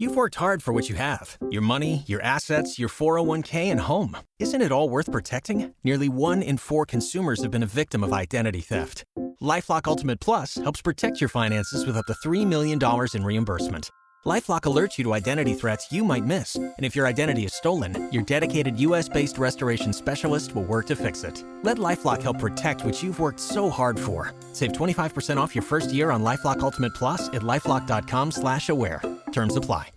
You've worked hard for what you have. Your money, your assets, your 401k, and home. Isn't it all worth protecting? Nearly 1 in 4 consumers have been a victim of identity theft. LifeLock Ultimate Plus helps protect your finances with up to $3 million in reimbursement. LifeLock alerts you to identity threats you might miss. And if your identity is stolen, your dedicated U.S.-based restoration specialist will work to fix it. Let LifeLock help protect what you've worked so hard for. Save 25% off your first year on LifeLock Ultimate Plus at LifeLock.com/aware. Terms apply.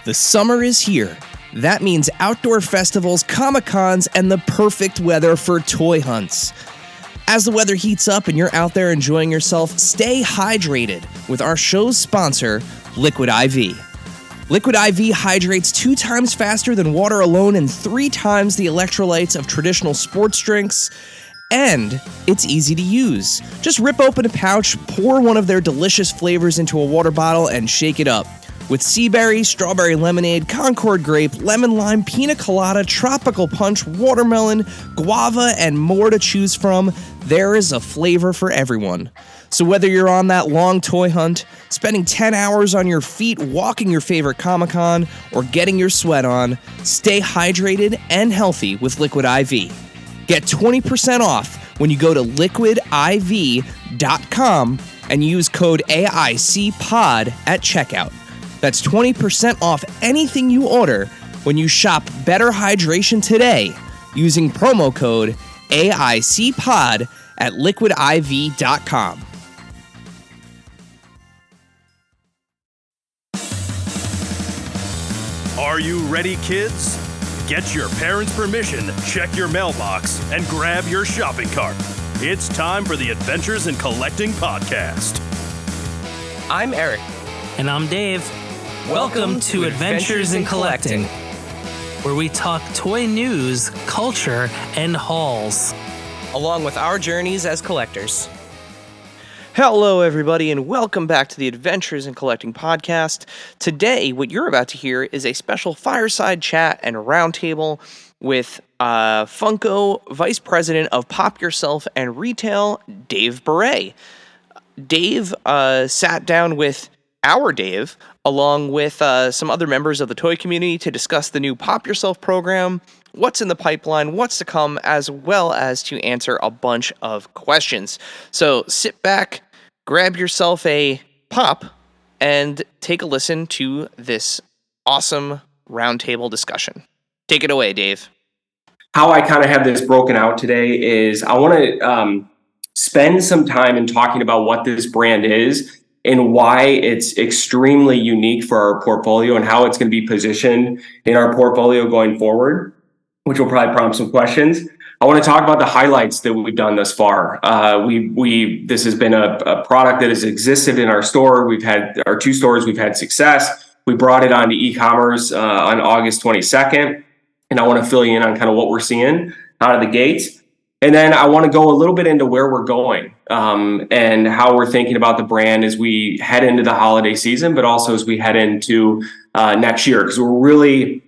The summer is here. That means outdoor festivals, Comic-Cons, and the perfect weather for toy hunts. As the weather heats up and you're out there enjoying yourself, stay hydrated with our show's sponsor, Liquid IV. Liquid IV hydrates 2 times faster than water alone and 3 times the electrolytes of traditional sports drinks. And it's easy to use. Just rip open a pouch, pour one of their delicious flavors into a water bottle, and shake it up. With sea berry, strawberry lemonade, Concord grape, lemon lime, pina colada, tropical punch, watermelon, guava, and more to choose from, there is a flavor for everyone. So whether you're on that long toy hunt, spending 10 hours on your feet walking your favorite Comic-Con, or getting your sweat on, stay hydrated and healthy with Liquid IV. Get 20% off when you go to liquidiv.com and use code AICPOD at checkout. That's 20% off anything you order when you shop Better Hydration today using promo code AICPOD at liquidiv.com. Are you ready, kids? Get your parents' permission, check your mailbox, and grab your shopping cart. It's time for the Adventures in Collecting podcast. I'm Eric. And I'm Dave. Welcome to Adventures in Collecting, where we talk toy news, culture, and hauls, along with our journeys as collectors. Hello, everybody, and welcome back to the Adventures in Collecting podcast. Today, what you're about to hear is a special fireside chat and roundtable with Funko Vice President of Pop Yourself and Retail, Dave Beré. Dave sat down with our Dave, along with some other members of the toy community, to discuss the new Pop Yourself program, what's in the pipeline, what's to come, as well as to answer a bunch of questions. So sit back, grab yourself a pop, and take a listen to this awesome roundtable discussion. Take it away, Dave. How I kind of have this broken out today is I want to spend some time in talking about what this brand is and why it's extremely unique for our portfolio and how it's going to be positioned in our portfolio going forward, which will probably prompt some questions. I want to talk about the highlights that we've done thus far. This has been a product that has existed in our store. We've had our 2 stores. We've had success. We brought it onto e-commerce on August 22nd. And I want to fill you in on kind of what we're seeing out of the gates. And then I want to go a little bit into where we're going and how we're thinking about the brand as we head into the holiday season, but also as we head into next year. Because we're really,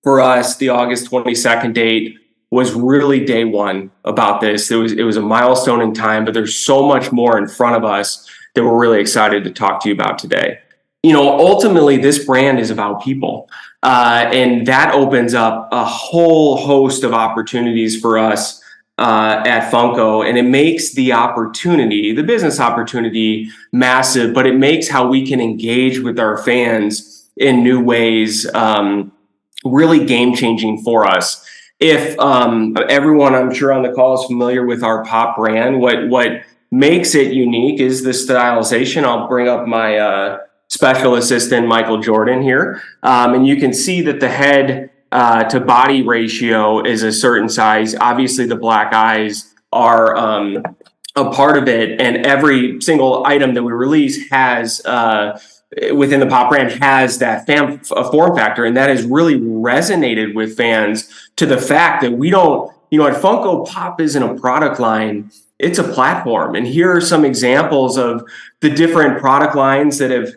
for us, the August 22nd date was really day one about this. It was a milestone in time, but there's so much more in front of us that we're really excited to talk to you about today. You know, ultimately, this brand is about people. And that opens up a whole host of opportunities for us at Funko. And it makes the business opportunity massive, but it makes how we can engage with our fans in new ways really game-changing for us. If everyone, I'm sure on the call, is familiar with our Pop brand, what makes it unique is the stylization. I'll bring up my special assistant, Michael Jordan, here. And you can see that the head to body ratio is a certain size. Obviously, the black eyes are a part of it. And every single item that we release has, within the Pop brand, has that form factor. And that has really resonated with fans to the fact that we don't, at Funko, Pop isn't a product line. It's a platform. And here are some examples of the different product lines that have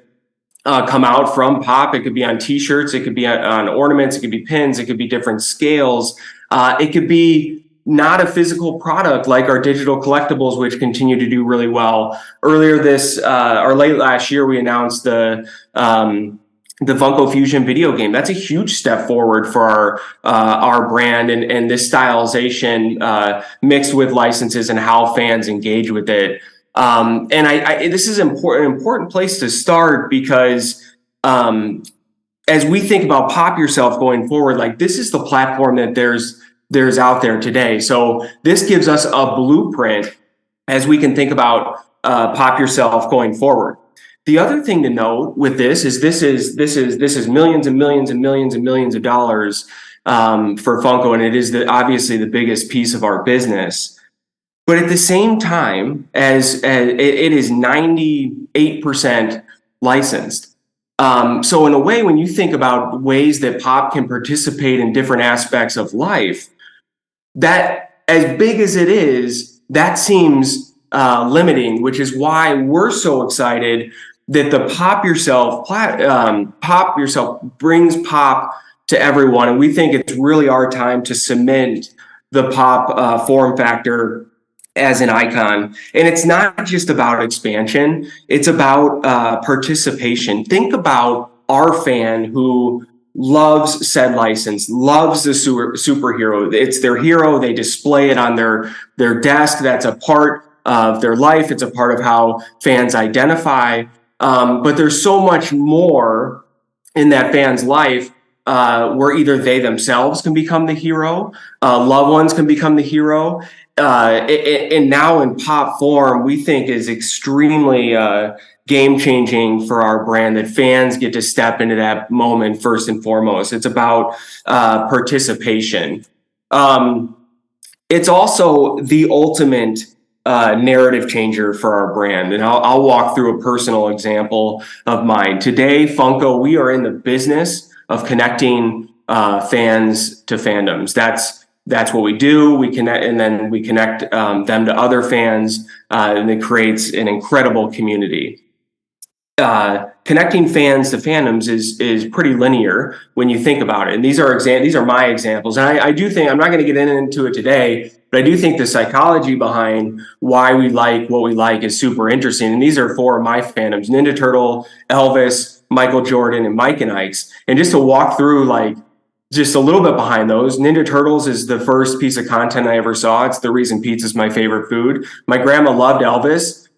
come out from Pop. It could be on t-shirts, it could be on ornaments, it could be pins, it could be different scales. It could be not a physical product like our digital collectibles, which continue to do really well. Earlier or late last year, we announced the Funko Fusion video game. That's a huge step forward for our brand and this stylization mixed with licenses and how fans engage with it. And this is an important place to start because as we think about Pop Yourself going forward, like this is the platform that there's out there today. So this gives us a blueprint as we can think about Pop Yourself going forward. The other thing to note with this is millions and millions and millions and millions of dollars for Funko, and it is obviously the biggest piece of our business. But at the same time, as it is 98% licensed. So in a way, when you think about ways that Pop can participate in different aspects of life, that as big as it is, that seems limiting, which is why we're so excited that the Pop Yourself brings Pop to everyone. And we think it's really our time to cement the Pop form factor as an icon. And it's not just about expansion, it's about participation. Think about our fan who loves said license, loves the superhero. It's their hero. They display it on their desk. That's a part of their life. It's a part of how fans identify. But there's so much more in that fan's life where either they themselves can become the hero, loved ones can become the hero. And now in Pop form, we think is extremely game changing for our brand, that fans get to step into that moment first and foremost. It's about participation. It's also the ultimate narrative changer for our brand. And I'll walk through a personal example of mine. Today, Funko, we are in the business of connecting fans to fandoms. That's what we do. We connect, and then we connect them to other fans, and it creates an incredible community. Connecting fans to fandoms is pretty linear when you think about it. And these are my examples. And I do think, I'm not going to get into it today, but I do think the psychology behind why we like what we like is super interesting. And these are four of my fandoms: Ninja Turtle, Elvis, Michael Jordan, and Mike and Ike's. And just to walk through like just a little bit behind those, Ninja Turtles is the first piece of content I ever saw. It's the reason pizza is my favorite food. My grandma loved Elvis.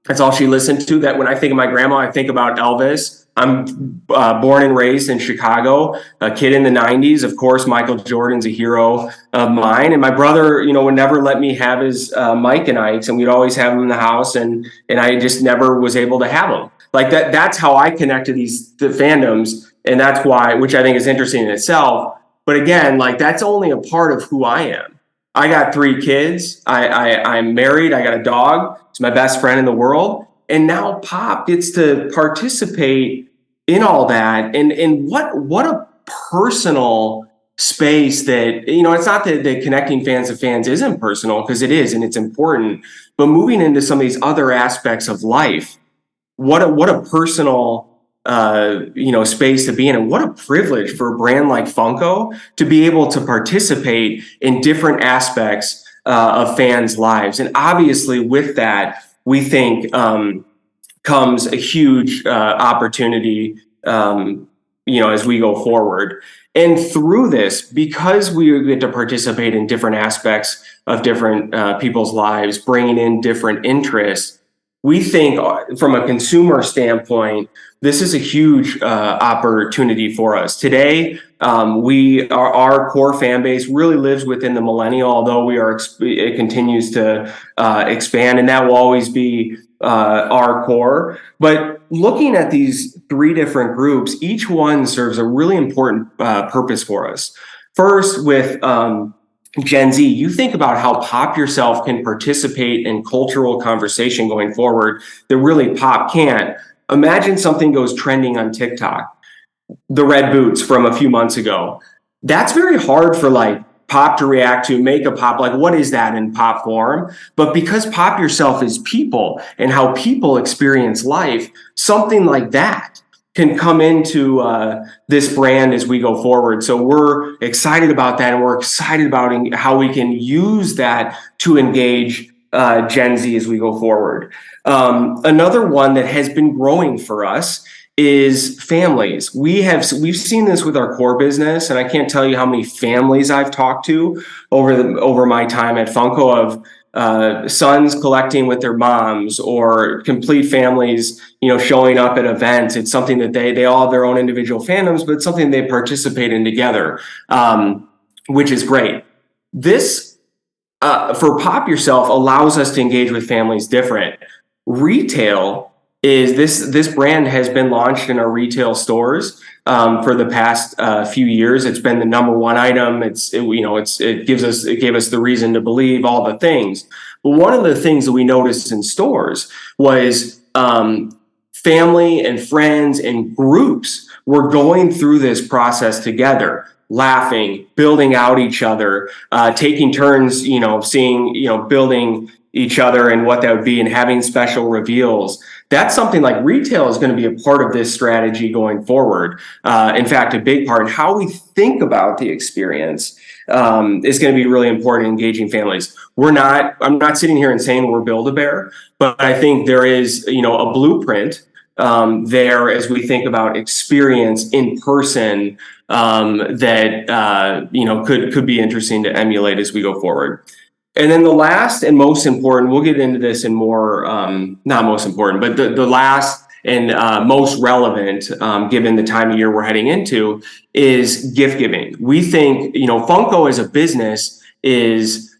That's all she listened to. That when I think of my grandma, I think about Elvis. I'm born and raised in Chicago, a kid in the 90s. Of course, Michael Jordan's a hero of mine. And my brother, would never let me have his Mike and Ike's, and we'd always have them in the house. And I just never was able to have them. Like that. That's how I connect to the fandoms. And that's why, which I think is interesting in itself. But again, like that's only a part of who I am. I got 3 kids. I'm married. I got a dog. It's my best friend in the world. And now Pop gets to participate in all that. And what a personal space that, it's not that connecting fans to fans isn't personal, because it is, and it's important. But moving into some of these other aspects of life, what a personal space to be in, and what a privilege for a brand like Funko to be able to participate in different aspects of fans' lives. And obviously with that, we think comes a huge opportunity, as we go forward. And through this, because we get to participate in different aspects of different people's lives, bringing in different interests, we think from a consumer standpoint, this is a huge opportunity for us. Today, our core fan base really lives within the millennial, although it continues to expand, and that will always be our core. But looking at these 3 different groups, each one serves a really important purpose for us. First, with Gen Z, you think about how Pop Yourself can participate in cultural conversation going forward that really Pop can't. Imagine something goes trending on TikTok, the red boots from a few months ago. That's very hard for Pop to react to, make a Pop, what is that in Pop form? But because Pop Yourself is people and how people experience life, something like that can come into this brand as we go forward. So we're excited about that, and we're excited about how we can use that to engage Gen Z as we go forward. Another one that has been growing for us is families. We've seen this with our core business, and I can't tell you how many families I've talked to over my time at Funko of sons collecting with their moms, or complete families, showing up at events. It's something that they all have their own individual fandoms, but it's something they participate in together, which is great. This for Pop Yourself allows us to engage with families different. Retail is this brand has been launched in our retail stores for the past few years. It's been the number one item. It gave us the reason to believe all the things. But one of the things that we noticed in stores was family and friends and groups were going through this process together, laughing, building out each other, taking turns, seeing, building each other and what that would be, and having special reveals. That's something like retail is going to be a part of this strategy going forward. In fact, a big part. How we think about the experience is going to be really important in engaging families. I'm not sitting here and saying we're Build-A-Bear, but I think there is, a blueprint there as we think about experience in person that could be interesting to emulate as we go forward. And then the last and most important, we'll get into this in more, not most important, but the last and most relevant, given the time of year we're heading into, is gift giving. We think, Funko as a business is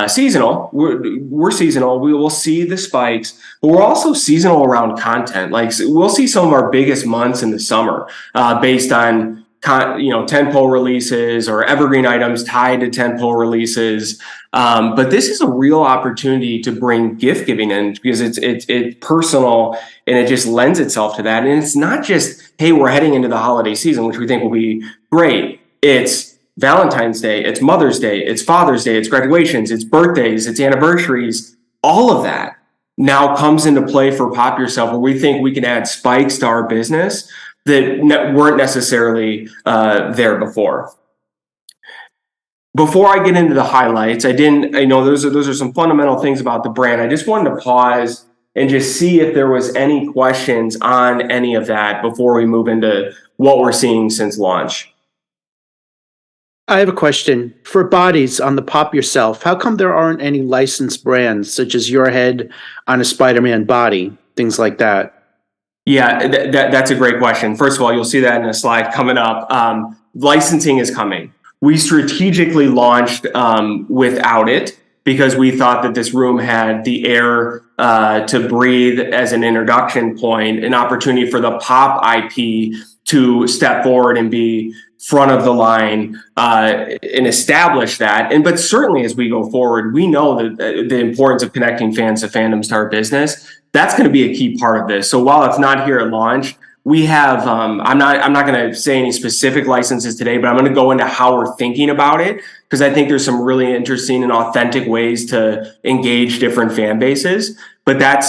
seasonal. We're seasonal. We will see the spikes, but we're also seasonal around content. Like, we'll see some of our biggest months in the summer based on tentpole releases or evergreen items tied to tentpole releases. But this is a real opportunity to bring gift giving in, because it's personal, and it just lends itself to that. And it's not just, hey, we're heading into the holiday season, which we think will be great. It's Valentine's Day, it's Mother's Day, it's Father's Day, it's graduations, it's birthdays, it's anniversaries. All of that now comes into play for Pop Yourself, where we think we can add spikes to our business that weren't necessarily there before. Before I get into the highlights, I know those are some fundamental things about the brand. I just wanted to pause and just see if there was any questions on any of that before we move into what we're seeing since launch. I have a question. For bodies on the Pop Yourself, how come there aren't any licensed brands such as your head on a Spider-Man body, things like that? Yeah, that's a great question. First of all, you'll see that in a slide coming up. Licensing is coming. We strategically launched without it, because we thought that this room had the air to breathe as an introduction point, an opportunity for the Pop IP to step forward and be front of the line and establish that. But certainly as we go forward, we know that the importance of connecting fans to fandoms to our business, that's going to be a key part of this. So while it's not here at launch, we have, I'm not going to say any specific licenses today, but I'm going to go into how we're thinking about it, because I think there's some really interesting and authentic ways to engage different fan bases. But that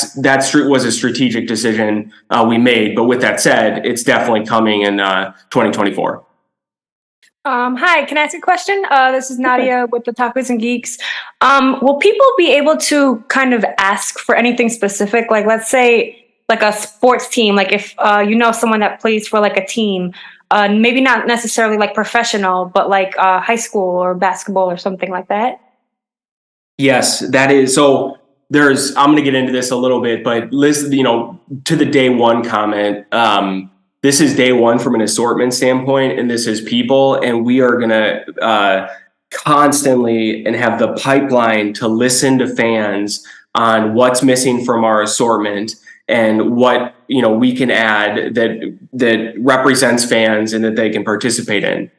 was a strategic decision we made. But with that said, it's definitely coming in 2024. Hi, can I ask a question? This is Nadia with the Tacos and Geeks. Will people be able to kind of ask for anything specific? Like, let's say, like a sports team, like if someone that plays for like a team, maybe not necessarily like professional, but like high school or basketball or something like that? Yes, that is. So I'm going to get into this a little bit, but listen, to the day one comment, this is day one from an assortment standpoint, and this is people, and we are going to constantly and have the pipeline to listen to fans on what's missing from our assortment and what we can add that represents fans and that they can participate in.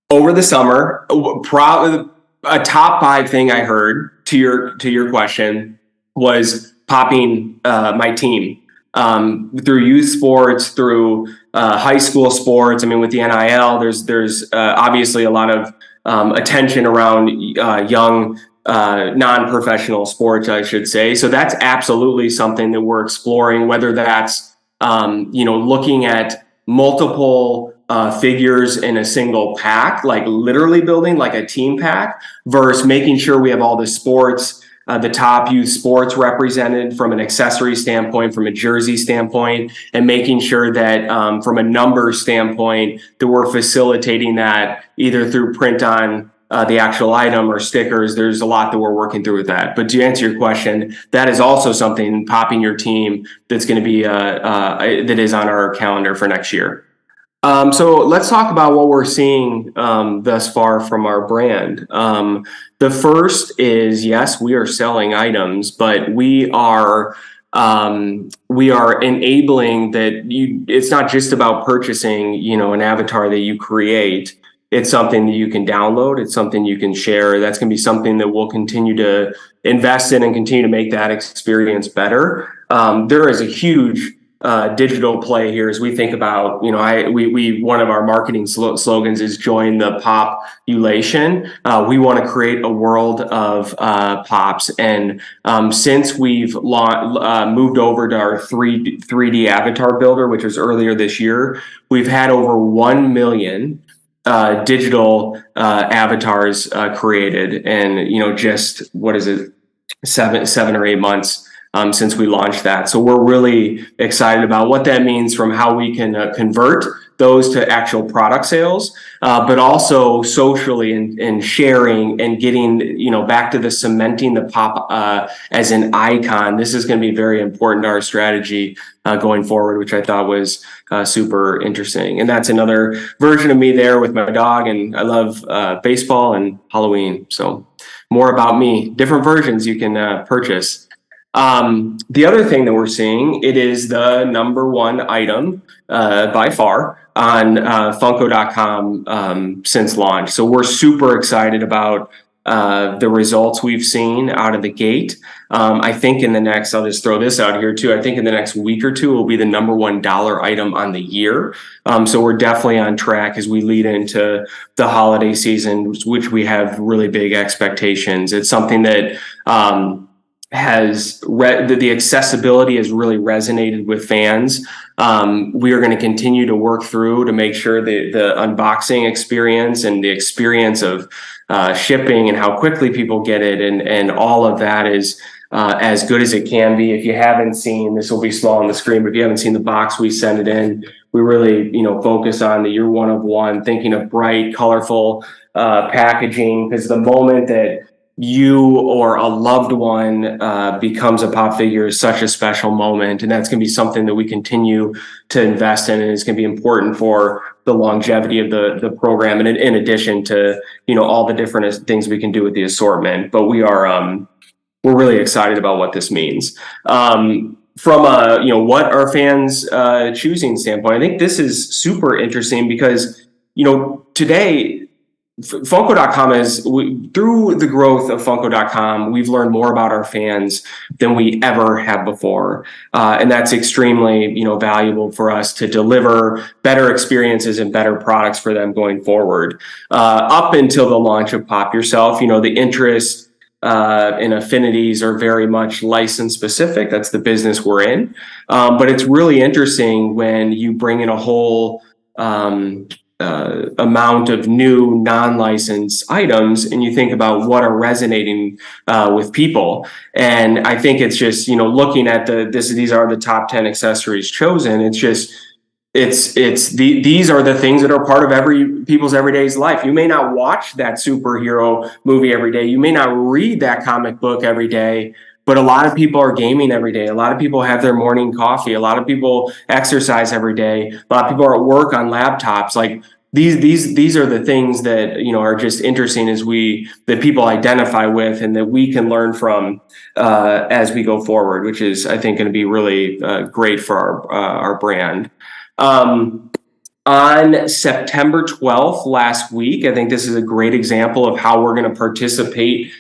Over the summer, probably a top 5 thing I heard to your question was popping my team. Through youth sports, through high school sports. I mean, with the NIL, there's obviously a lot of attention around young non-professional sports, I should say. So that's absolutely something that we're exploring, whether that's looking at multiple figures in a single pack, like literally building like a team pack, versus making sure we have all the sports, the top youth sports represented from an accessory standpoint, from a jersey standpoint, and making sure that from a numbers standpoint that we're facilitating that either through print on the actual item or stickers. There's a lot that we're working through with that. But to answer your question, that is also something, popping your team, that's going to be that is on our calendar for next year. So let's talk about what we're seeing thus far from our brand. The first is, yes, we are selling items, but we are enabling that it's not just about purchasing, an avatar that you create. It's something that you can download. It's something you can share. That's going to be something that we'll continue to invest in and continue to make that experience better. There is a huge digital play here as we think about, we one of our marketing slogans is join the population. We want to create a world of pops. And since we've moved over to our 3D avatar builder, which was earlier this year, we've had over 1 million digital avatars created. And, just what is it, 7 or 8 months since we launched that. So we're really excited about what that means from how we can convert those to actual product sales, but also socially and sharing and getting, back to the cementing the pop as an icon. This is going to be very important to our strategy going forward, which I thought was super interesting. And that's another version of me there with my dog. And I love baseball and Halloween. So more about me, different versions you can purchase. The other thing that we're seeing, it is the number one item by far on Funko.com since launch. So we're super excited about the results we've seen out of the gate. I think I'll just throw this out here too. I think in the next week or two, it will be the number $1 item on the year. So we're definitely on track as we lead into the holiday season, which we have really big expectations. It's something that the accessibility has really resonated with fans. We are going to continue to work through to make sure that the unboxing experience and the experience of shipping and how quickly people get it and all of that is as good as it can be. If you haven't seen, this will be small on the screen, but if you haven't seen the box we sent it in, we really focus on the you're one of one, thinking of bright, colorful packaging, because the moment that you or a loved one becomes a pop figure is such a special moment. And that's going to be something that we continue to invest in. And it's going to be important for the longevity of the program. And in addition to, all the different things we can do with the assortment, but we're really excited about what this means. From what our fans choosing standpoint, I think this is super interesting because, today, Funko.com through the growth of Funko.com, we've learned more about our fans than we ever have before. And that's extremely, valuable for us to deliver better experiences and better products for them going forward. Up until the launch of Pop Yourself, the interest and affinities are very much license specific. That's the business we're in. But it's really interesting when you bring in a whole amount of new non-licensed items and you think about what are resonating with people. And I think it's just, looking at these are the top 10 accessories chosen. It's just, these are the things that are part of people's everyday life. You may not watch that superhero movie every day. You may not read that comic book every day, but a lot of people are gaming every day. A lot of people have their morning coffee. A lot of people exercise every day. A lot of people are at work on laptops. Like these are the things that, are just interesting that people identify with and that we can learn from as we go forward, which is, I think, going to be really great for our brand. On September 12th last week, I think this is a great example of how we're going to participate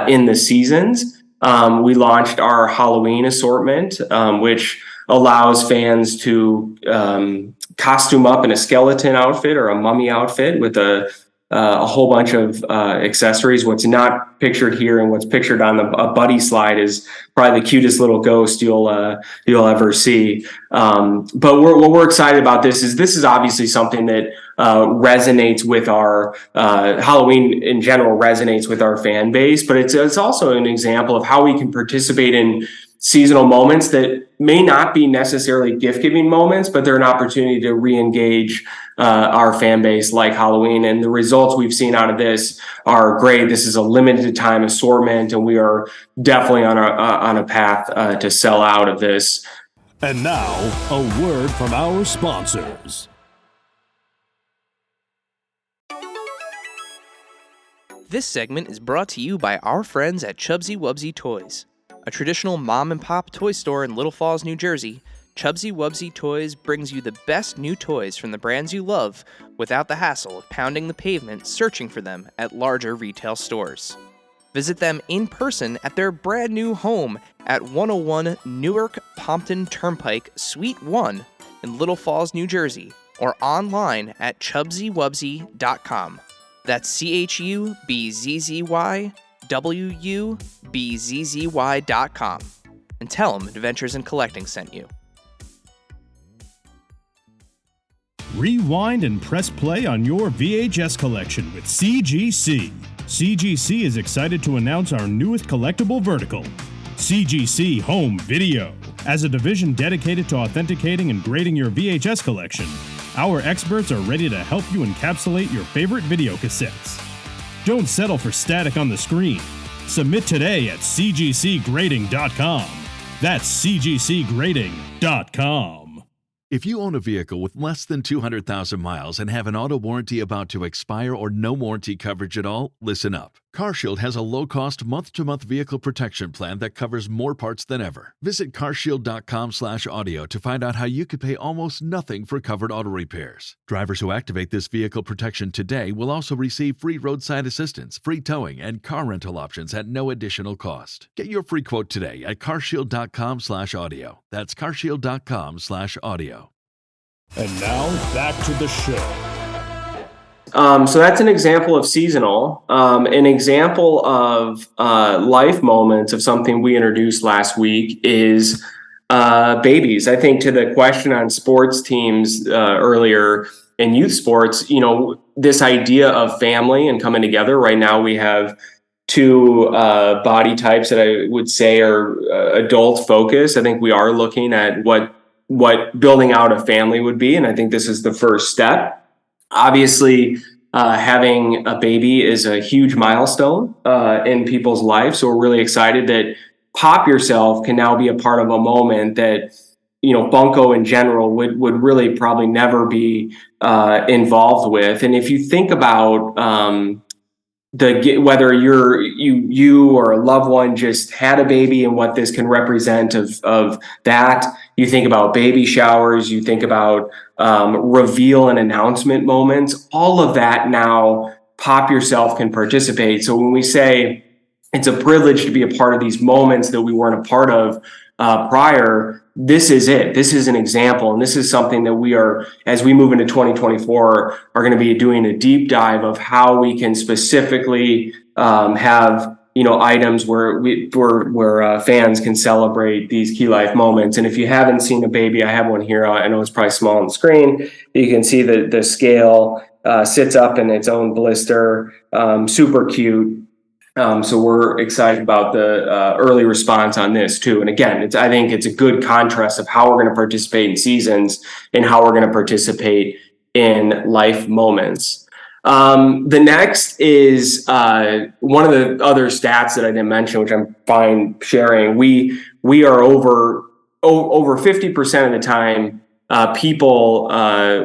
in the seasons. We launched our Halloween assortment, which allows fans to costume up in a skeleton outfit or a mummy outfit with a a whole bunch of accessories. What's not pictured here and what's pictured on a buddy slide is probably the cutest little ghost you'll ever see. But what we're excited about this is obviously something that resonates with our Halloween in general resonates with our fan base, but it's also an example of how we can participate in seasonal moments that may not be necessarily gift-giving moments, but they're an opportunity to re-engage our fan base like Halloween. And the results we've seen out of this are great. This is a limited time assortment, and we are definitely on a path to sell out of this. And now, a word from our sponsors. This segment is brought to you by our friends at Chubsy Wubsy Toys. A traditional mom-and-pop toy store in Little Falls, New Jersey, Chubsy Wubsy Toys brings you the best new toys from the brands you love without the hassle of pounding the pavement searching for them at larger retail stores. Visit them in person at their brand new home at 101 Newark Pompton Turnpike, Suite 1 in Little Falls, New Jersey, or online at chubsywubsy.com. That's CHUBZZYWUBZZY.com. And tell them Adventures in Collecting sent you. Rewind and press play on your VHS collection with CGC. CGC is excited to announce our newest collectible vertical, CGC Home Video. As a division dedicated to authenticating and grading your VHS collection, our experts are ready to help you encapsulate your favorite video cassettes. Don't settle for static on the screen. Submit today at cgcgrading.com. That's cgcgrading.com. If you own a vehicle with less than 200,000 miles and have an auto warranty about to expire or no warranty coverage at all, listen up. CarShield has a low-cost month-to-month vehicle protection plan that covers more parts than ever. Visit carshield.com/audio to find out how you could pay almost nothing for covered auto repairs. Drivers who activate this vehicle protection today will also receive free roadside assistance, free towing, and car rental options at no additional cost. Get your free quote today at carshield.com/audio. That's carshield.com/audio. And now, back to the show. So that's an example of seasonal. An example of life moments of something we introduced last week is babies. I think to the question on sports teams earlier in youth sports, this idea of family and coming together. Right now we have two body types that I would say are adult focused. I think we are looking at what building out a family would be. And I think this is the first step. Obviously, having a baby is a huge milestone in people's lives. So we're really excited that Pop Yourself can now be a part of a moment that, Funko in general would really probably never be involved with. And if you think about whether you or a loved one just had a baby and what this can represent of that, you think about baby showers, you think about reveal and announcement moments, all of that now Pop Yourself can participate. So when we say it's a privilege to be a part of these moments that we weren't a part of prior, this is it. This is an example. And this is something that we are, as we move into 2024, are going to be doing a deep dive of how we can specifically have, items where fans can celebrate these key life moments. And if you haven't seen a baby, I have one here. I know it's probably small on the screen. You can see the scale sits up in its own blister, super cute. So we're excited about the early response on this too. And again, I think it's a good contrast of how we're going to participate in seasons and how we're going to participate in life moments. The next is one of the other stats that I didn't mention, which I'm fine sharing. We are over 50% of the time, people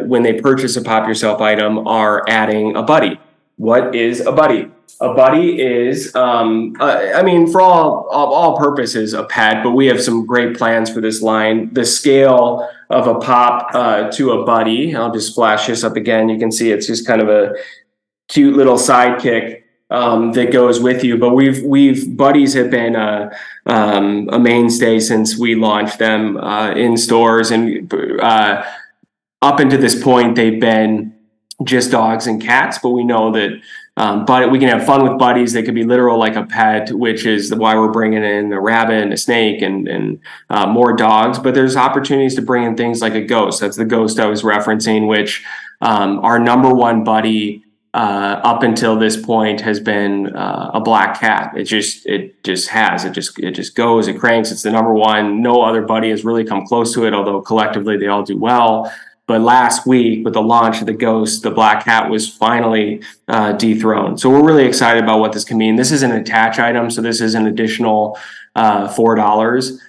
when they purchase a Pop Yourself item are adding a buddy. What is a buddy? A buddy is, for all purposes, a pet, but we have some great plans for this line. The scale of a pop to a buddy, I'll just flash this up again. You can see it's just kind of a cute little sidekick that goes with you. But buddies have been a mainstay since we launched them in stores, and up until this point, they've been just dogs and cats, but we know that but we can have fun with buddies. They could be literal like a pet, which is why we're bringing in a rabbit and a snake and more dogs. But there's opportunities to bring in things like a ghost. That's the ghost I was referencing, which our number one buddy up until this point has been a black cat. It just goes, it cranks. It's the number one. No other buddy has really come close to it, although collectively they all do well. But last week, with the launch of the Ghost, the black cat was finally dethroned. So we're really excited about what this can mean. This is an attach item, so this is an additional $4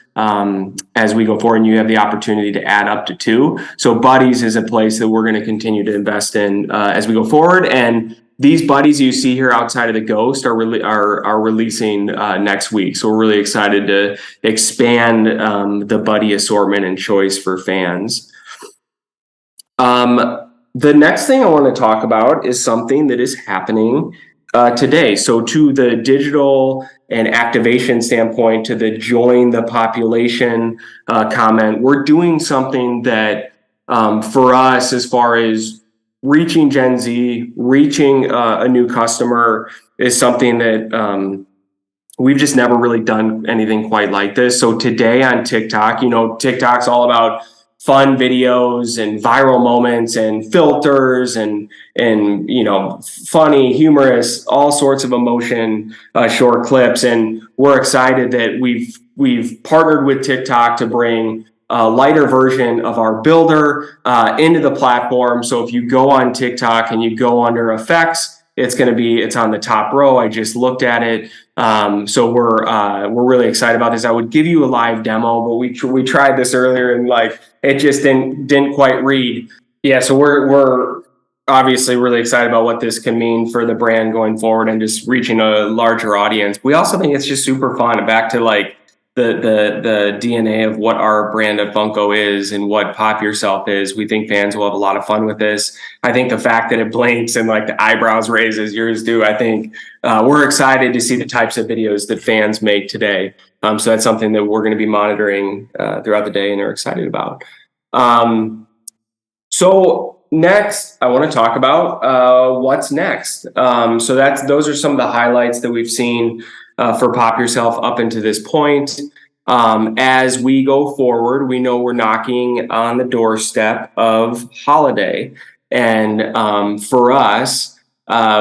as we go forward, and you have the opportunity to add up to 2. So buddies is a place that we're going to continue to invest in as we go forward. And these buddies you see here outside of the Ghost are releasing next week. So we're really excited to expand the buddy assortment and choice for fans. The next thing I want to talk about is something that is happening today. So to the digital and activation standpoint, to the join the population comment, we're doing something that for us, as far as reaching Gen Z, reaching a new customer, is something that we've just never really done anything quite like this. So today on TikTok, TikTok's all about fun videos and viral moments and filters and funny, humorous, all sorts of emotion short clips. And we're excited that we've partnered with TikTok to bring a lighter version of our builder into the platform. So if you go on TikTok and you go under effects, it's on the top row. I just looked at it. So we're really excited about this. I would give you a live demo, but we tried this earlier and it just didn't quite read. Yeah. So we're obviously really excited about what this can mean for the brand going forward and just reaching a larger audience. We also think it's just super fun. Back to the DNA of what our brand of Funko is and what Pop Yourself is. We think fans will have a lot of fun with this. I think the fact that it blinks and the eyebrows raise as yours do, I think we're excited to see the types of videos that fans make today. So that's something that we're going to be monitoring throughout the day and are excited about. So next, I want to talk about what's next. So those are some of the highlights that we've seen for Pop Yourself up into this point. As we go forward, we know we're knocking on the doorstep of holiday. And for us,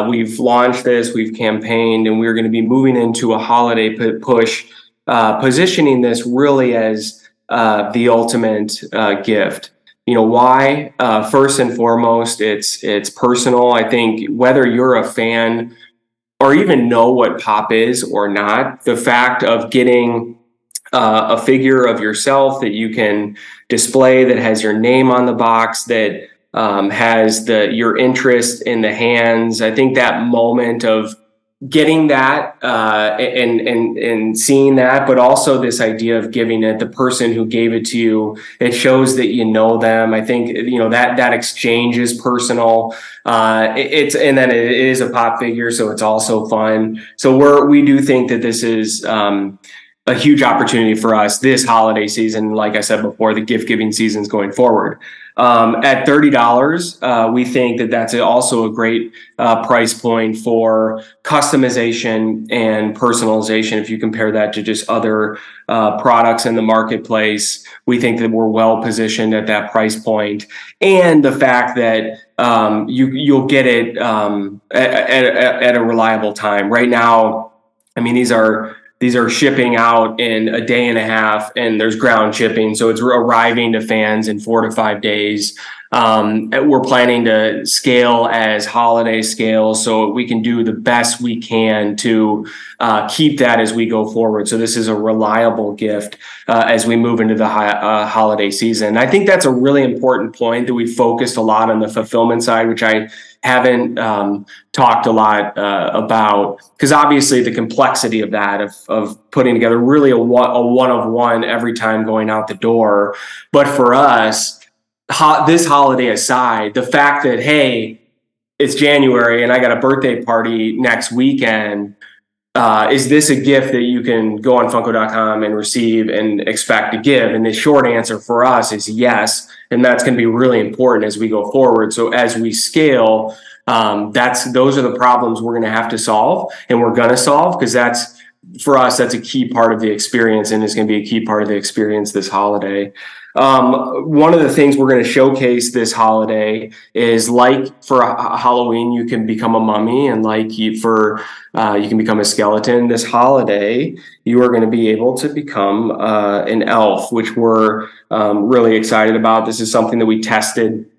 we've launched this, we've campaigned, and we're going to be moving into a holiday push, positioning this really as the ultimate gift. Why? First and foremost, it's personal. I think whether you're a fan or even know what Pop is or not, the fact of getting a figure of yourself that you can display, that has your name on the box, that has your interest in the hands. I think that moment of getting that and seeing that, but also this idea of giving it, the person who gave it to you, it shows that you know them. I think that exchange is personal. And then it is a Pop figure, so it's also fun. So we do think that this is a huge opportunity for us this holiday season. Like I said before, the gift giving season's going forward. At $30, we think that that's also a great price point for customization and personalization. If you compare that to just other products in the marketplace, we think that we're well positioned at that price point. And the fact that you'll get it at a reliable time. Right now, I mean, these are shipping out in a day and a half, and there's ground shipping. So it's arriving to fans in 4 to 5 days. We're planning to scale as holiday scale, so we can do the best we can to keep that as we go forward. So this is a reliable gift as we move into the holiday season. I think that's a really important point that we focused a lot on the fulfillment side, which I haven't talked a lot about, because obviously the complexity of that, of putting together really a one of one every time going out the door. But for us, this holiday aside, the fact that, hey, it's January and I got a birthday party next weekend, is this a gift that you can go on Funko.com and receive and expect to give? And the short answer for us is yes. And that's going to be really important as we go forward. So as we scale, those are the problems we're going to have to solve, and we're going to solve, because for us, that's a key part of the experience, and it's going to be a key part of the experience this holiday. One of the things we're going to showcase this holiday is, like for Halloween, you can become a mummy, and you can become a skeleton. This holiday, you are going to be able to become an elf, which we're really excited about. This is something that we tested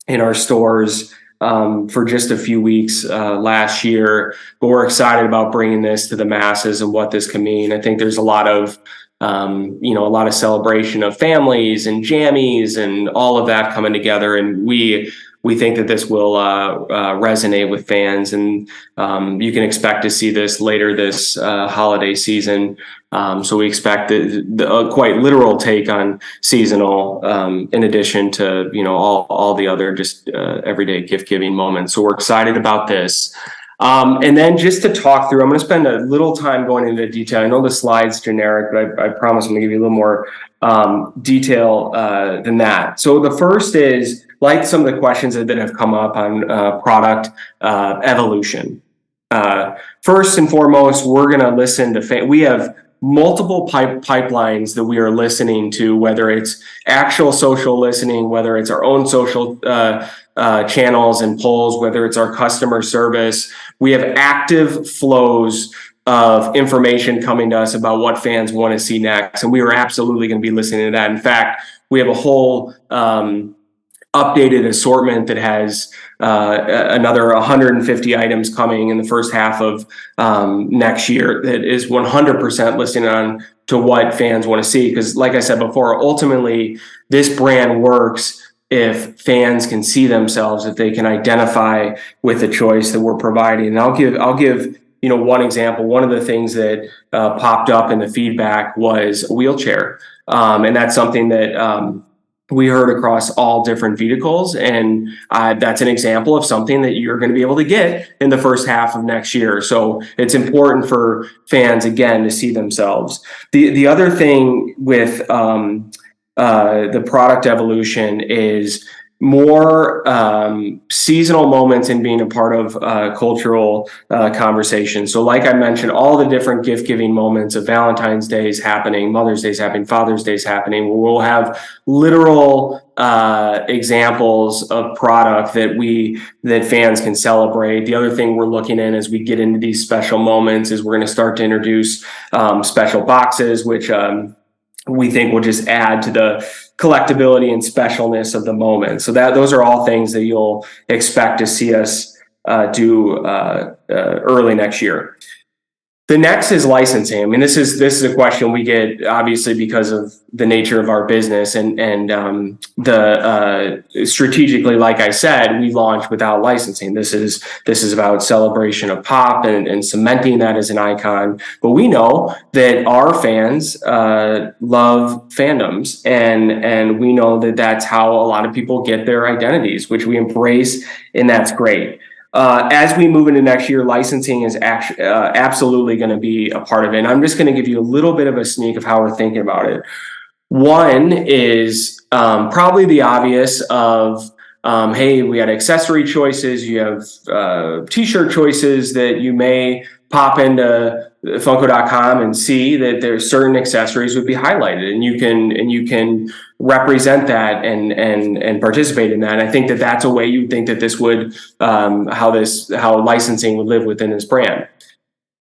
in our stores for just a few weeks last year, but we're excited about bringing this to the masses and what this can mean. I think there's a lot of celebration of families and jammies and all of that coming together, and we think that this will resonate with fans, and you can expect to see this later this holiday season. So we expect a quite literal take on seasonal, in addition to all the other just everyday gift giving moments. So we're excited about this. And then just to talk through, I'm going to spend a little time going into detail. I know the slide's generic, but I promise I'm going to give you a little more detail than that. So the first is, like some of the questions that have come up on product evolution. First and foremost, we're going to listen to we have multiple pipelines that we are listening to, whether it's actual social listening, whether it's our own social channels and polls, whether it's our customer service. We have active flows of information coming to us about what fans want to see next, and we are absolutely going to be listening to that. In fact, we have a whole updated assortment that has another 150 items coming in the first half of next year that is 100% listening on to what fans want to see. Because like I said before, ultimately this brand works if fans can see themselves, if they can identify with the choice that we're providing. And I'll give one example. One of the things that popped up in the feedback was a wheelchair, and that's something that we heard across all different vehicles, and that's an example of something that you're going to be able to get in the first half of next year. So it's important for fans, again, to see themselves. The other thing with the product evolution is more seasonal moments and being a part of cultural conversation. So like I mentioned, all the different gift giving moments of Valentine's Day is happening, Mother's Day is happening, Father's Day is happening. We'll have literal examples of product that fans can celebrate. The other thing we're looking in as we get into these special moments is we're going to start to introduce special boxes, which we think will just add to the collectability and specialness of the moment. So those are all things that you'll expect to see us do early next year. The next is licensing. I mean, this is a question we get, obviously, because of the nature of our business, and strategically, like I said, we launched without licensing. This is about celebration of pop and cementing that as an icon. But we know that our fans love fandoms, and we know that that's how a lot of people get their identities, which we embrace, and that's great. As we move into next year, licensing is absolutely going to be a part of it. And I'm just going to give you a little bit of a sneak of how we're thinking about it. One is probably the obvious of, hey, we had accessory choices. You have t-shirt choices that you may pop into Funko.com and see that there's certain accessories would be highlighted, and you can represent that and participate in that. And I think that that's a way you think that this would how licensing would live within this brand.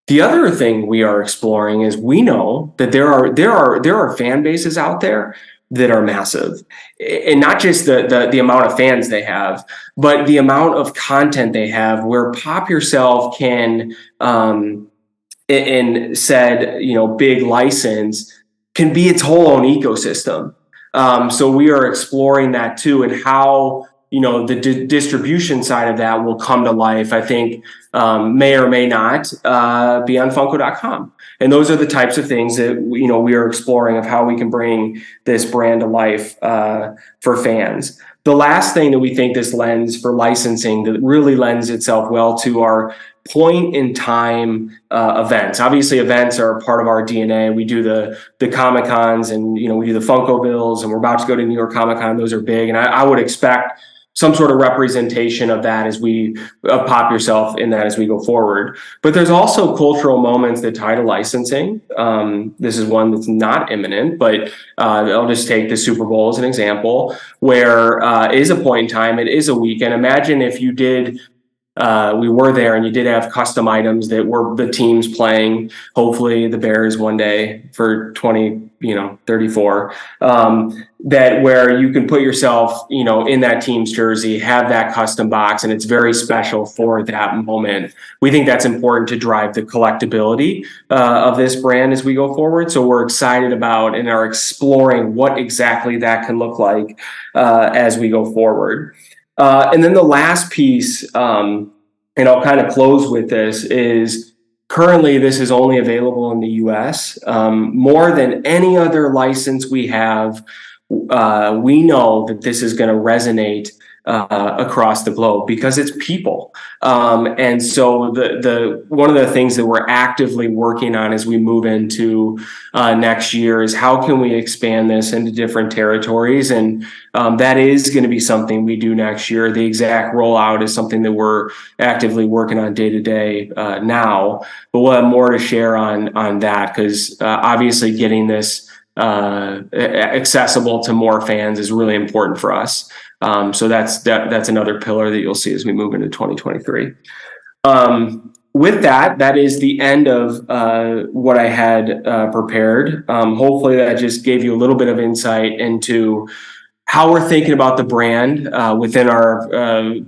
The other thing we are exploring is we know that there are fan bases out there that are massive, and not just the amount of fans they have, but the amount of content they have, where Pop Yourself can in said big license can be its whole own ecosystem. So we are exploring that too, and how the distribution side of that will come to life. I think may or may not be on Funko.com, and those are the types of things that we are exploring of how we can bring this brand to life for fans. The last thing that we think this lends for licensing that really lends itself well to our point in time events. Obviously, events are a part of our DNA. We do the Comic Cons, and we do the Funko Bills, and we're about to go to New York Comic Con. Those are big, and I would expect some sort of representation of that as we pop yourself in that as we go forward. But there's also cultural moments that tie to licensing. This is one that's not imminent, but I'll just take the Super Bowl as an example, where it is a point in time, it is a weekend. Imagine if you did we were there and you did have custom items that were the teams playing, hopefully the Bears one day for 2034, that where you can put yourself, in that team's jersey, have that custom box, and it's very special for that moment. We think that's important to drive the collectability of this brand as we go forward. So we're excited about and are exploring what exactly that can look like as we go forward. And then the last piece, and I'll kind of close with this, is currently this is only available in the US. More than any other license we have, we know that this is going to resonate across the globe because it's people. And so the one of the things that we're actively working on as we move into next year is how can we expand this into different territories? And that is going to be something we do next year. The exact rollout is something that we're actively working on day to day now, but we'll have more to share on that because obviously getting this accessible to more fans is really important for us. So that's another pillar that you'll see as we move into 2023. With that is the end of what I had prepared. Hopefully that just gave you a little bit of insight into how we're thinking about the brand within our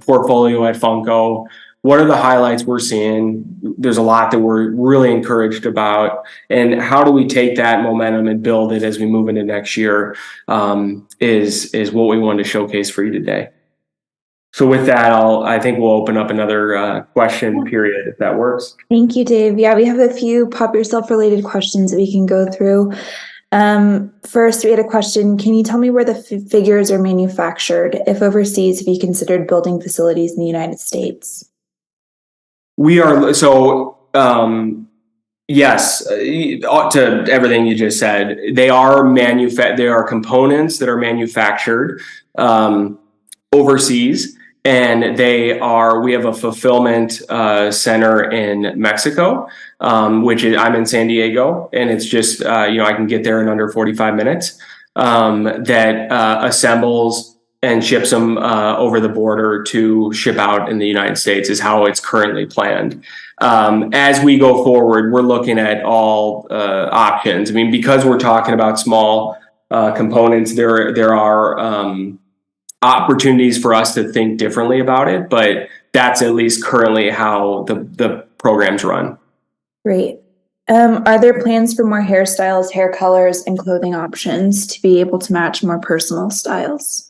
portfolio at Funko. What are the highlights we're seeing? There's a lot that we're really encouraged about. And how do we take that momentum and build it as we move into next year is what we wanted to showcase for you today. So with that, I think we'll open up another question period, if that works. Thank you, Dave. Yeah, we have a few Pop Yourself related questions that we can go through. First, we had a question. Can you tell me where the figures are manufactured? If overseas, have you considered building facilities in the United States? We are, so yes, to everything you just said, they are components that are manufactured overseas, and we have a fulfillment center in Mexico, which is, I'm in San Diego, and it's just, I can get there in under 45 minutes, that assembles and ships them over the border to ship out in the United States is how it's currently planned. As we go forward, we're looking at all options. I mean, because we're talking about small components, there are opportunities for us to think differently about it, but that's at least currently how the programs run. Great. Are there plans for more hairstyles, hair colors, and clothing options to be able to match more personal styles?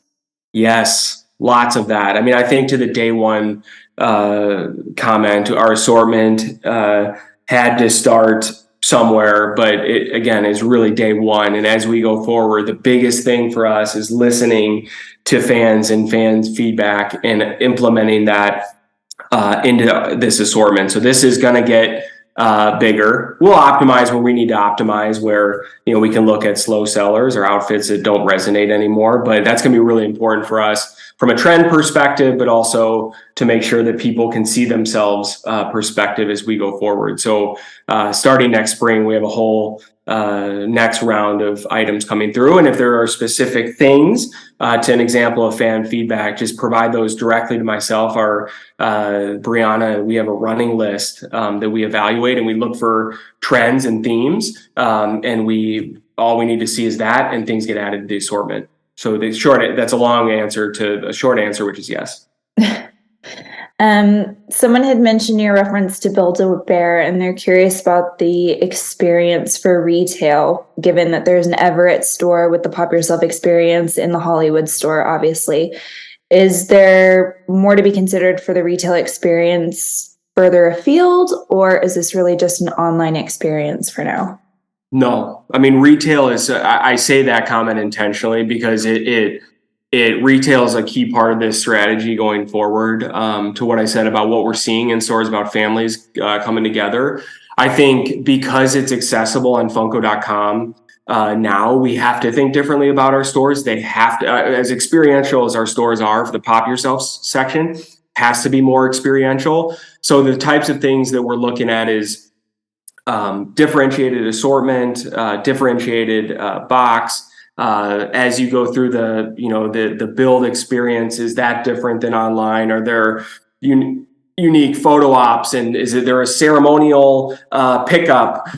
Yes, lots of that. I mean, I think to the day one comment, our assortment had to start somewhere, but it, again, is really day one. And as we go forward, the biggest thing for us is listening to fans feedback and implementing that into this assortment. So this is going to get bigger. We'll optimize where we need to optimize, where we can look at slow sellers or outfits that don't resonate anymore, but that's going to be really important for us from a trend perspective, but also to make sure that people can see themselves perspective as we go forward. So starting next spring, we have a whole next round of items coming through, and if there are specific things, to an example of fan feedback, just provide those directly to myself or Brianna. We have a running list that we evaluate, and we look for trends and themes, and all we need to see is that, and things get added to the assortment. So that's a long answer to a short answer, which is yes. Someone had mentioned your reference to Build-A-Bear, and they're curious about the experience for retail, given that there's an Everett store with the Pop Yourself experience in the Hollywood store, obviously. Is there more to be considered for the retail experience further afield, or is this really just an online experience for now? No, I mean, retail is, I say that comment intentionally because it retail is a key part of this strategy going forward. To what I said about what we're seeing in stores about families coming together, I think because it's accessible on Funko.com, now we have to think differently about our stores. They have to, as experiential as our stores are for the Pop Yourself section, has to be more experiential. So the types of things that we're looking at is differentiated assortment, differentiated box. As you go through the build experience, is that different than online? Are there unique photo ops, and is there a ceremonial pickup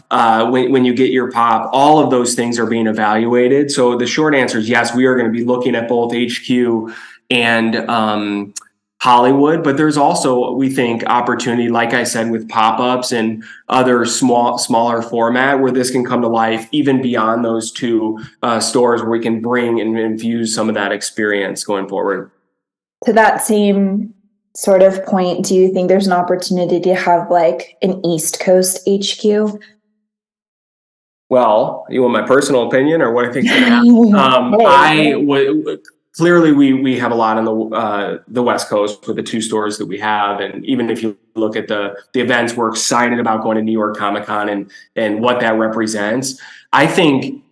when you get your pop? All of those things are being evaluated. So the short answer is yes, we are going to be looking at both HQ and Hollywood, but there's also, we think, opportunity, like I said, with pop-ups and other smaller format where this can come to life even beyond those two stores, where we can bring and infuse some of that experience going forward. To that same sort of point, do you think there's an opportunity to have like an East Coast HQ? Well, you want my personal opinion or what I think is going to happen? Clearly, we have a lot on the West Coast with the two stores that we have, and even if you look at the events, we're excited about going to New York Comic Con and what that represents. I think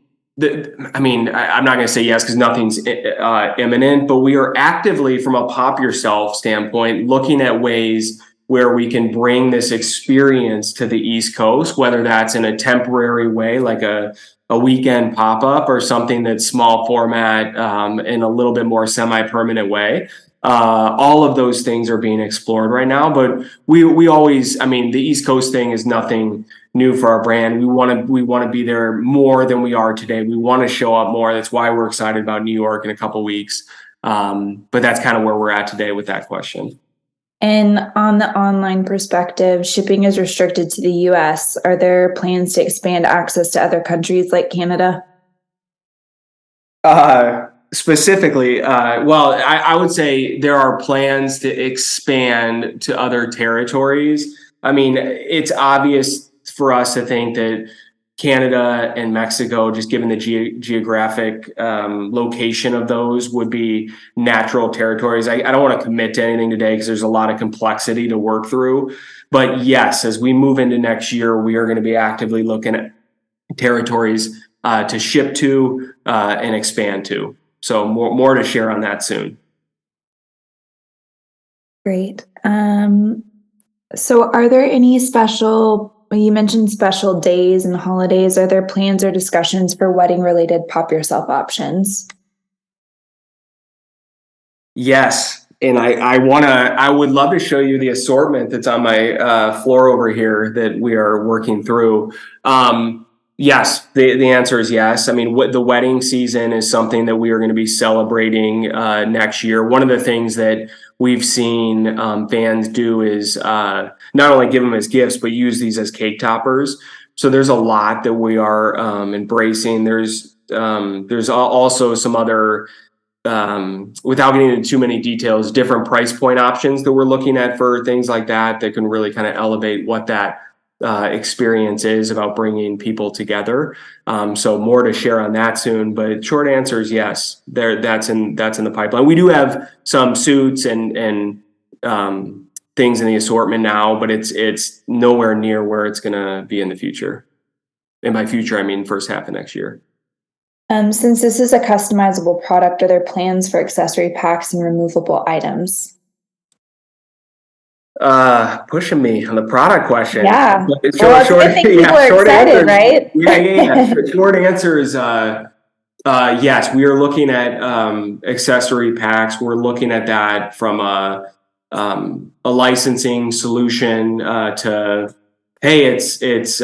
I'm not going to say yes because nothing's imminent, but we are actively, from a Pop Yourself standpoint, looking at ways where we can bring this experience to the East Coast, whether that's in a temporary way, like a weekend pop-up, or something that's small format in a little bit more semi-permanent way. All of those things are being explored right now, but we always, the East Coast thing is nothing new for our brand. We want to be there more than we are today. We want to show up more. That's why we're excited about New York in a couple of weeks. But that's kind of where we're at today with that question. And on the online perspective, shipping is restricted to the US. Are there plans to expand access to other countries like Canada? Specifically, I would say there are plans to expand to other territories. It's obvious for us to think that Canada and Mexico, just given the geographic location of those, would be natural territories. I don't want to commit to anything today because there's a lot of complexity to work through. But yes, as we move into next year, we are going to be actively looking at territories to ship to and expand to. So more to share on that soon. Great. So are there any you mentioned special days and holidays. Are there plans or discussions for wedding-related Pop Yourself options? Yes. And I would love to show you the assortment that's on my floor over here that we are working through. Yes, the answer is yes. The wedding season is something that we are going to be celebrating next year. One of the things that we've seen fans do is not only give them as gifts, but use these as cake toppers. So there's a lot that we are embracing. There's also some other, without getting into too many details, different price point options that we're looking at for things like that can really kind of elevate what that experience is about bringing people together. So more to share on that soon, but short answer is yes, that's in the pipeline. We do have some suits and things in the assortment now, but it's nowhere near where it's going to be in the future. And by future, I mean first half of next year. Since this is a customizable product, are there plans for accessory packs and removable items? Pushing me on the product question. Yeah. Short excited, answer, right? Yeah. Short answer is yes, we are looking at accessory packs. We're looking at that from a licensing solution to, hey, it's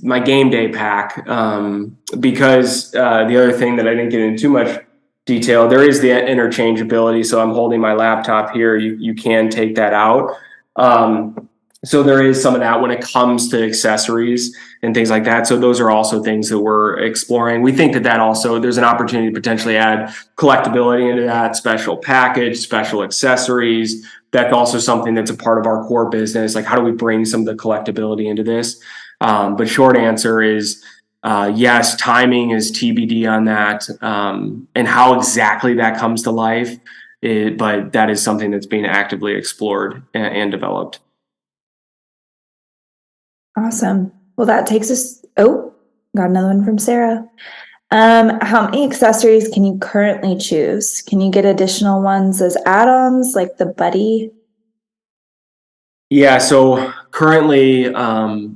my game day pack. Because the other thing that I didn't get into too much detail, there is the interchangeability. So I'm holding my laptop here. You can take that out. So there is some of that when it comes to accessories and things like that. So those are also things that we're exploring. We think that also there's an opportunity to potentially add collectability into that, special package, special accessories. That's also something that's a part of our core business. Like, how do we bring some of the collectability into this? But short answer is Yes, timing is TBD on that, and how exactly that comes to life. But that is something that's being actively explored and developed. Awesome. Well, that takes us. Oh, got another one from Sarah. How many accessories can you currently choose? Can you get additional ones as add-ons, like the buddy? Yeah, so currently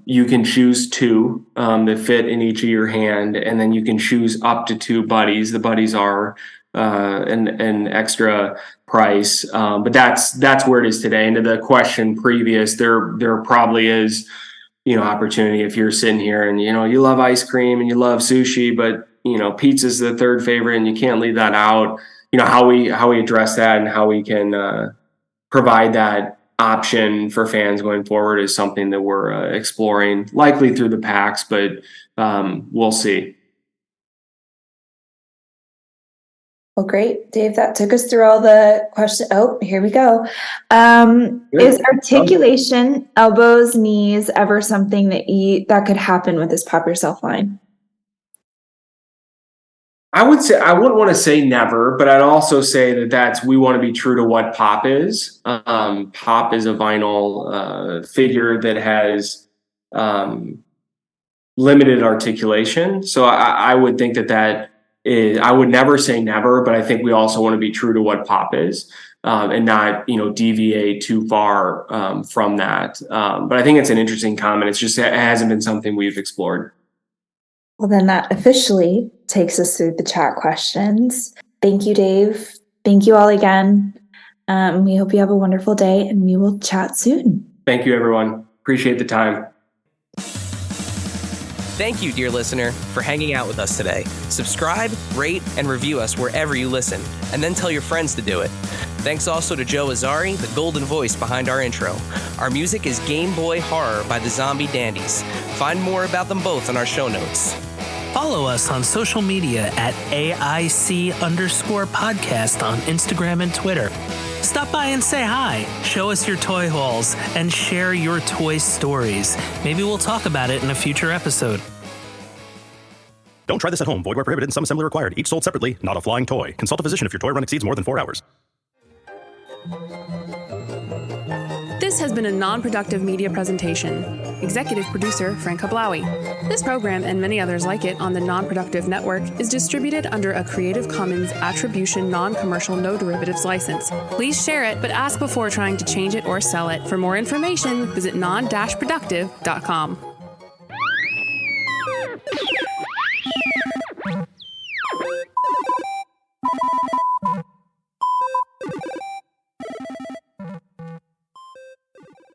you can choose two that fit in each of your hand, and then you can choose up to two buddies. The buddies are an extra price, but that's where it is today. And to the question previous, there probably is, opportunity if you're sitting here and you love ice cream and you love sushi, but pizza's the third favorite and you can't leave that out. How we address that and how we can provide that option for fans going forward is something that we're exploring, likely through the packs, but we'll see. Well, great, Dave. That took us through all the questions. Oh, here we go. Is articulation, elbows, knees, ever something that could happen with this Pop Yourself line? I would say, I wouldn't want to say never, but I'd also say that we want to be true to what Pop is. Pop is a vinyl figure that has limited articulation. So I would think that is, I would never say never, but I think we also want to be true to what Pop is and not, deviate too far from that. But I think it's an interesting comment. It's just, it hasn't been something we've explored. Well, then that officially takes us through the chat questions. Thank you, Dave. Thank you all again. We hope you have a wonderful day and we will chat soon. Thank you, everyone. Appreciate the time. Thank you, dear listener, for hanging out with us today. Subscribe, rate, and review us wherever you listen, and then tell your friends to do it. Thanks also to Joe Azari, the golden voice behind our intro. Our music is Game Boy Horror by the Zombie Dandies. Find more about them both on our show notes. Follow us on social media at AIC_podcast on Instagram and Twitter. Stop by and say hi, show us your toy hauls, and share your toy stories. Maybe we'll talk about it in a future episode. Don't try this at home. Void where prohibited and some assembly required. Each sold separately, not a flying toy. Consult a physician if your toy run exceeds more than 4 hours. This has been a non-productive media presentation. Executive producer Frank Hablawi. This program and many others like it on the Non-Productive Network is distributed under a Creative Commons Attribution Non-Commercial No Derivatives license. Please share it, but ask before trying to change it or sell it. For more information, visit Non-Productive.com.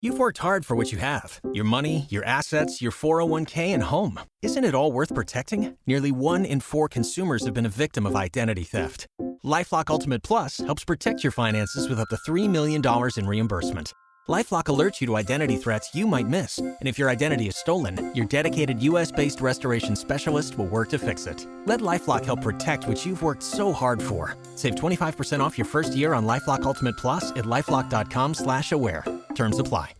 You've worked hard for what you have. Your money, your assets, your 401k, and home. Isn't it all worth protecting? Nearly 1 in 4 consumers have been a victim of identity theft. LifeLock Ultimate Plus helps protect your finances with up to $3 million in reimbursement. LifeLock alerts you to identity threats you might miss. And if your identity is stolen, your dedicated U.S.-based restoration specialist will work to fix it. Let LifeLock help protect what you've worked so hard for. Save 25% off your first year on LifeLock Ultimate Plus at LifeLock.com/aware. Terms apply.